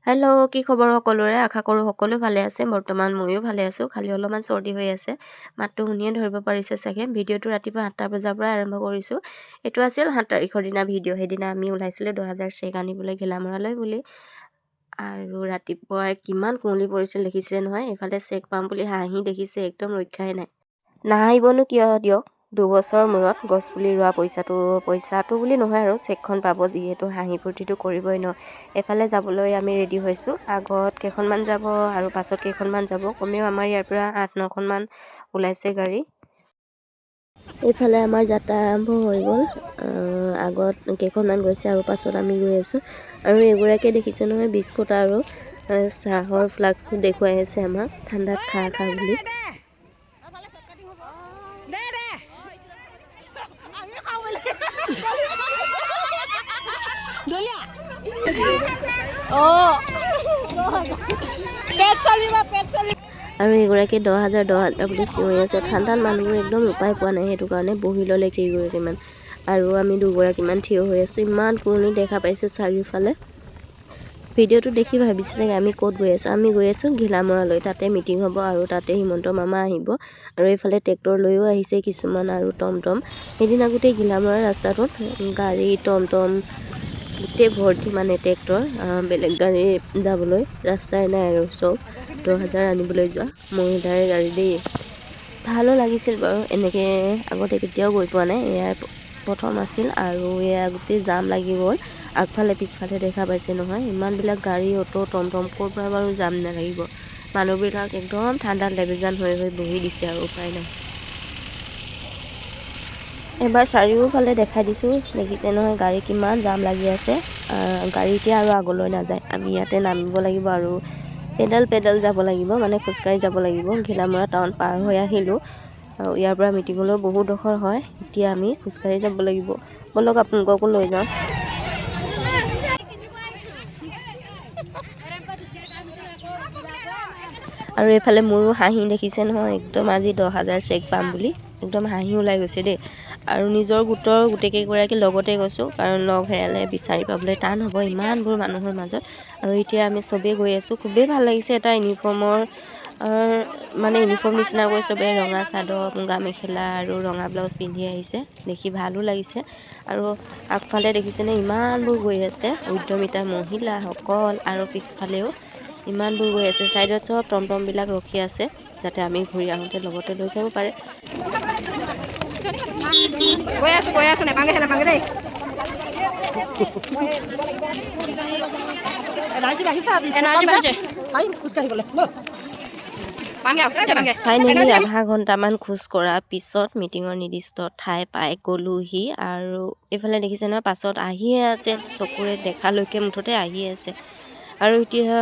Hello', কি খবৰ সকলোৰে? আশা কৰোঁ সকলো ভালে আছে। বৰ্তমান ময়ো ভালে আছোঁ, খালি অলপমান চৰ্দি হৈ আছে। মাতটো শুনিয়ে ধৰিব পাৰিছে চাগে। ভিডিঅ'টো ৰাতিপুৱা 8টা বজাৰ পৰা আৰম্ভ কৰিছোঁ। এইটো আছিল 7 তাৰিখৰ দিনা ভিডিঅ'। সেইদিনা আমি ওলাইছিলোঁ 2000 চেক আনিবলৈ ঘিলামৰালৈ বুলি। আৰু ৰাতিপুৱাই কিমান কুঁৱলী পৰিছিল দেখিছিলে নহয়। এইফালে চেক পাম বুলি হাঁহি দেখিছে, একদম ৰক্ষাই নাই। নাহাঁহিবনো কিয় দিয়ক, 2 বছৰ মূৰত গছপুলি ৰোৱা পইচাটো বুলি নহয় আৰু চেকখন পাব যিহেতু হাঁহি ফূৰ্তিটো কৰিবই ন। এফালে যাবলৈ আমি ৰেডি হৈছোঁ। আগত কেইখনমান যাব আৰু পাছত কেইখনমান যাব। কমেও আমাৰ ইয়াৰ পৰা 8-9খনমান ওলাইছে গাড়ী। এইফালে আমাৰ যাত্ৰা আৰম্ভ হৈ গ'ল। আগত কেইখনমান গৈছে আৰু পাছত আমি গৈ আছোঁ। আৰু এগৰাকীয়ে দেখিছে নহয় বিস্কুট আৰু চাহৰ ফ্লাস্কটো দেখুৱাই আছে আমাক, ঠাণ্ডাত খা বুলি। আৰু এগৰাকী 10,000 বুলি চিঞৰি আছে। ঠাণ্ডাত মানুহবোৰ একদম উপায় পোৱা নাই, সেইটো কাৰণে বহি ল'লে কেইগৰাকীমান। আৰু আমি দুগৰাকীমান থিয় হৈ আছোঁ। ইমান কুঁৱলী দেখা পাইছোঁ চাৰিওফালে। ভিডিঅ'টো দেখি ভাবিছে চাগে আমি ক'ত গৈ আছোঁ। আমি গৈ আছোঁ ঘিলামৰালৈ, তাতে মিটিং হ'ব আৰু তাতে হিমন্ত মামা আহিব। আৰু এইফালে ট্ৰেক্টৰ লৈও আহিছে কিছুমান আৰু টমটম। সেইদিনা গোটেই ঘিলামৰা ৰাস্তাটোত গাড়ী টমটম গোটেই ভৰ্তি, মানে ট্ৰেক্টৰ। বেলেগ গাড়ী যাবলৈ ৰাস্তাই নাই আৰু চব 10,000 আনিবলৈ যোৱা মহিলাৰ গাড়ী দেই। ভালো লাগিছিল বাৰু, এনেকৈ আগতে কেতিয়াও গৈ পোৱা নাই, এয়াই প্ৰথম আছিল। আৰু এয়া গোটেই জাম লাগি গ'ল। আগফালে পিছফালে দেখা পাইছে নহয়, ইমানবিলাক গাড়ী অ'টো টমটম, ক'ৰ পৰা বাৰু জাম নালাগিব। মানুহবিলাক একদম ঠাণ্ডাত লেবেজান হৈ বহি দিছে আৰু উপায় নাই। এবাৰ চাৰিওফালে দেখাই দিছোঁ, দেখিছে নহয় গাড়ী কিমান জাম লাগি আছে। গাড়ী এতিয়া আৰু আগলৈ নাযায়। আমি ইয়াতে নামিব লাগিব আৰু পেডেল যাব লাগিব, মানে খোজকাঢ়ি যাব লাগিব। ঘিলামৰা টাউন পাৰ হৈ আহিলোঁ। ইয়াৰ পৰা মিটিঙলৈও বহুত ডোখৰ হয়। এতিয়া আমি খোজকাঢ়ি যাব লাগিব। ব'লক আপোনালোককো লৈ যাওঁ। আৰু এইফালে মোৰো হাঁহি দেখিছে নহয়, একদম আজি 10,000 চেক পাম বুলি একদম হাঁহি ওলাই গৈছে দেই। আৰু নিজৰ গোটৰ গোটেইকেইগৰাকী লগতে গৈছোঁ, কাৰণ লগ হেৰালে বিচাৰি পাবলৈ টান হ'ব ইমানবোৰ মানুহৰ মাজত। আৰু এতিয়া আমি চবেই গৈ আছোঁ। খুবেই ভাল লাগিছে, এটা ইউনিফৰ্মৰ মানে ইউনিফৰ্ম নিচিনাকৈ চবেই ৰঙা চাদৰ, মুগা মেখেলা আৰু ৰঙা ব্লাউজ পিন্ধি আহিছে। দেখি ভালো লাগিছে। আৰু আগফালে দেখিছেনে ইমানবোৰ গৈ আছে, উদ্যমিতা মহিলাসকল। আৰু পিছফালেও ইমানবোৰ গৈ আছে। ছাইডত চব টমটমবিলাক ৰখি আছে, যাতে আমি ঘূৰি আহোঁতে লগতে লৈ যাব পাৰে। গৈ আছোঁ নেপাংগে দেই। ফাইনেলি আধা ঘণ্টামান খোজ কঢ়াৰ পিছত মিটিঙৰ নিৰ্দিষ্ট ঠাই পাই গ'লোহি। আৰু এইফালে দেখিছে নহয় পাছত আহিয়ে আছে, চকুৰে দেখালৈকে মুঠতে আহিয়ে আছে। আৰু এতিয়া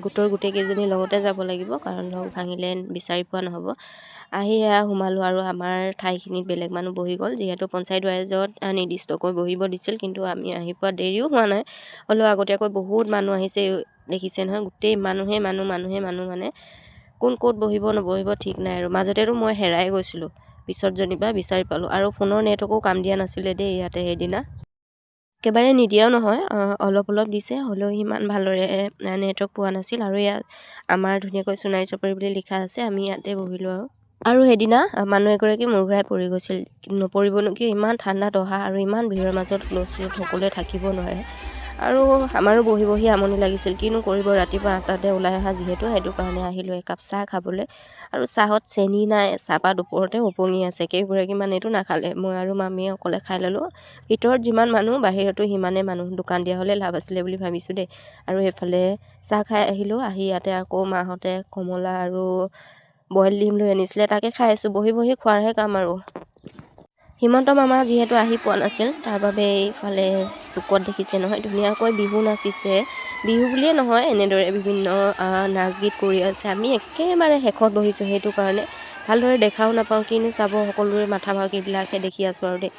গোটৰ গোটেইকেইজনীৰ লগতে যাব লাগিব, কাৰণ লগ ভাঙিলে বিচাৰি পোৱা নহ'ব। আহি সোমালোঁ আৰু আমাৰ ঠাইখিনিত বেলেগ মানুহ বহি গ'ল, যিহেতু পঞ্চায়ত ৱাইজত নিৰ্দিষ্টকৈ বহিব দিছিল। কিন্তু আমি আহি পোৱা দেৰিও হোৱা নাই, হ'লেও আগতীয়াকৈ বহুত মানুহ আহিছে। দেখিছে নহয় গোটেই মানুহে মানুহ মানে কোন ক'ত বহিব নবহিব ঠিক নাই। আৰু মাজতেতো মই হেৰাই গৈছিলোঁ, পিছত যেনিবা বিচাৰি পালোঁ। আৰু ফোনৰ নেটৱৰ্কো কাম দিয়া নাছিলে দেই ইয়াতে সেইদিনা। একেবাৰে নিদিয়াও নহয়, অলপ দিছে, হ'লেও সিমান ভালদৰে নেটৱৰ্ক পোৱা নাছিল। আৰু ইয়াত আমাৰ ধুনীয়াকৈ সোণাৰী চাপৰি বুলি লিখা আছে, আমি ইয়াতে বহিলোঁ। আৰু সেইদিনা মানুহ এগৰাকী মূৰ ঘূৰাই পৰি গৈছিল। নপৰিবনো কিয়, ইমান ঠাণ্ডাত অহা আৰু ইমান ভিৰৰ মাজত হুলস্থুলত সকলোৱে থাকিব নোৱাৰে। আৰু আমাৰো বহি আমনি লাগিছিল, কিনো কৰিব, ৰাতিপুৱা 8টাতে ওলাই অহা যিহেতু, সেইটো কাৰণে আহিলোঁ একাপ চাহ খাবলৈ। আৰু চাহত চেনি নাই, চাহপাত ওপৰতে উপঙি আছে। কেইগৰাকীমান এইটো নাখালে, মই আৰু মামীয়ে অকলে খাই ল'লোঁ। ভিতৰত যিমান মানুহ বাহিৰতো সিমানেই মানুহ, দোকান দিয়া হ'লে লাভ আছিলে বুলি ভাবিছোঁ দেই। আৰু এইফালে চাহ খাই আহিলোঁ। আহি ইয়াতে আকৌ মাহঁতে কমলা আৰু বইল ডিম লৈ আনিছিলে, তাকে খাই আছোঁ। বহি খোৱাৰহে কাম আৰু। হিমন্ত মামা যিহেতু আহি পোৱা নাছিল, তাৰ বাবে এইফালে চুকত দেখিছে নহয় ধুনীয়াকৈ বিহু নাচিছে। বিহু বুলিয়ে নহয়, এনেদৰে বিভিন্ন নাচ গীত কৰি আছে। আমি একেবাৰে শেষত বহিছোঁ, সেইটো কাৰণে ভালদৰে দেখাও নাপাওঁ, কিনো চাব, সকলোৰে মাথা ভাগিবিলাকহে দেখি আছোঁ আৰু দেই।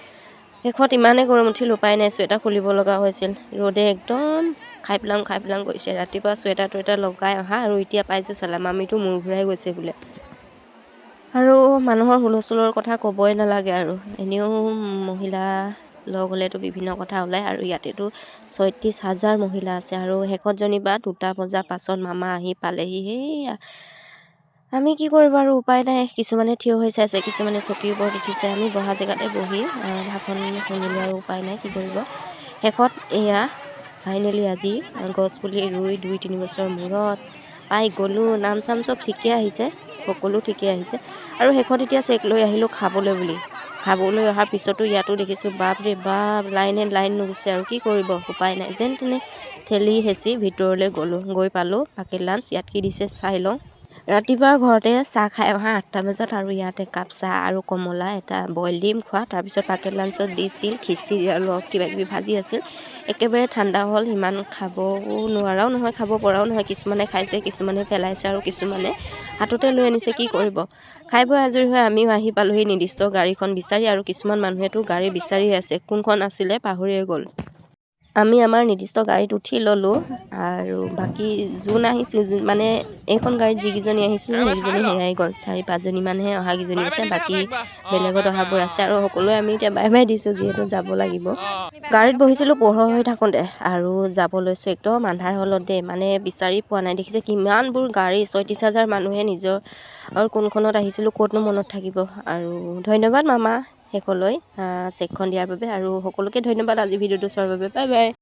শেষত ইমানেই গৰম উঠিল, উপায় নাই, চুৱেটাৰ খুলিব লগা হৈছিল। ৰ'দে একদম খাই পেলাং কৰিছে। ৰাতিপুৱা চুৱেটাৰ লগাই অহা, আৰু এতিয়া পাইছোঁ চালা মামীটো মূৰ ঘূৰাই গৈছে বোলে। আৰু মানুহৰ হুলস্থুলৰ কথা ক'বই নালাগে আৰু। এনেও মহিলা লগ হ'লেতো বিভিন্ন কথা ওলায় আৰু ইয়াতেতো 36,000 মহিলা আছে আৰু শেষত যেনিবা 2টা বজাৰ পাছত মামা আহি পালেহি। সেয়া আমি কি কৰিব আৰু উপায় নাই। কিছুমানে থিয় হৈ চাইছে, কিছুমানে চকীৰ ওপৰত উঠিছে। আমি বহা জেগাতে বহি ভাষণ শুনিলোঁ আৰু উপায় নাই, কি কৰিব। শেষত এয়া ফাইনেলি আজি গছপুলি ৰুই 2-3 বছৰ মূৰত পাই গ'লোঁ। নাম চাম চব ঠিকে আহিছে, সকলো ঠিকে আহিছে আৰু শেষত এতিয়া চেক লৈ আহিলোঁ খাবলৈ বুলি। খাবলৈ অহাৰ পিছতো ইয়াতো দেখিছোঁ বাপৰে বাপ, লাইন নুগুছে আৰু কি কৰিব, উপায় নাই। যেন তেনে ঠেলি হেঁচি ভিতৰলৈ গ'লোঁ। গৈ পালোঁ পাকেট লাঞ্চ। ইয়াত কি দিছে চাই লওঁ। ৰাতিপুৱা ঘৰতে চাহ খাই অহা 8টা বজাত আৰু ইয়াত একাপ চাহ আৰু কমলা, এটা বইল ডিম খোৱা। তাৰপিছত পাকেট লাঞ্চত দিছিল খিচিৰি আৰু কিবাকিবি ভাজি আছিল। একেবাৰে ঠাণ্ডা হ'ল, ইমান খাবও নোৱাৰাও নহয়, খাব পৰাও নহয়। কিছুমানে খাইছে, কিছুমানে পেলাইছে আৰু কিছুমানে হাততে লৈ আনিছে, কি কৰিব। খাই বৈ আজৰি হৈ আমিও আহি পালোঁহি নিৰ্দিষ্ট গাড়ীখন বিচাৰি আৰু কিছুমান মানুহেতো গাড়ী বিচাৰি আছে, কোনখন আছিলে পাহৰিয়ে গ'ল। আমি আমাৰ নিৰ্দিষ্ট গাড়ীত উঠি ল'লোঁ আৰু বাকী যোন আহিছিল, মানে এইখন গাড়ীত যিকেইজনী আহিছিলোঁ সেইকেইজনী হেৰাই গ'ল। 4-5জনীমানহে অহা কেইজনী আছে, বাকী বেলেগত অহাবোৰ আছে আৰু সকলোৱে আমি এতিয়া বাই বাই দিছোঁ যিহেতু যাব লাগিব। গাড়ীত বহিছিলোঁ পোহৰ হৈ থাকোঁতে আৰু যাব লৈছোঁ, একদম আন্ধাৰ হ'লত দেই, মানে বিচাৰি পোৱা নাই। দেখিছে কিমানবোৰ গাড়ী, 36,000 মানুহে নিজৰ আৰু কোনখনত আহিছিলোঁ ক'তনো মনত থাকিব। আৰু ধন্যবাদ মামা শেষলৈ চেকখন দিয়াৰ বাবে আৰু সকলোকে ধন্যবাদ আজি ভিডিঅ'টো চোৱাৰ বাবে। Bye bye.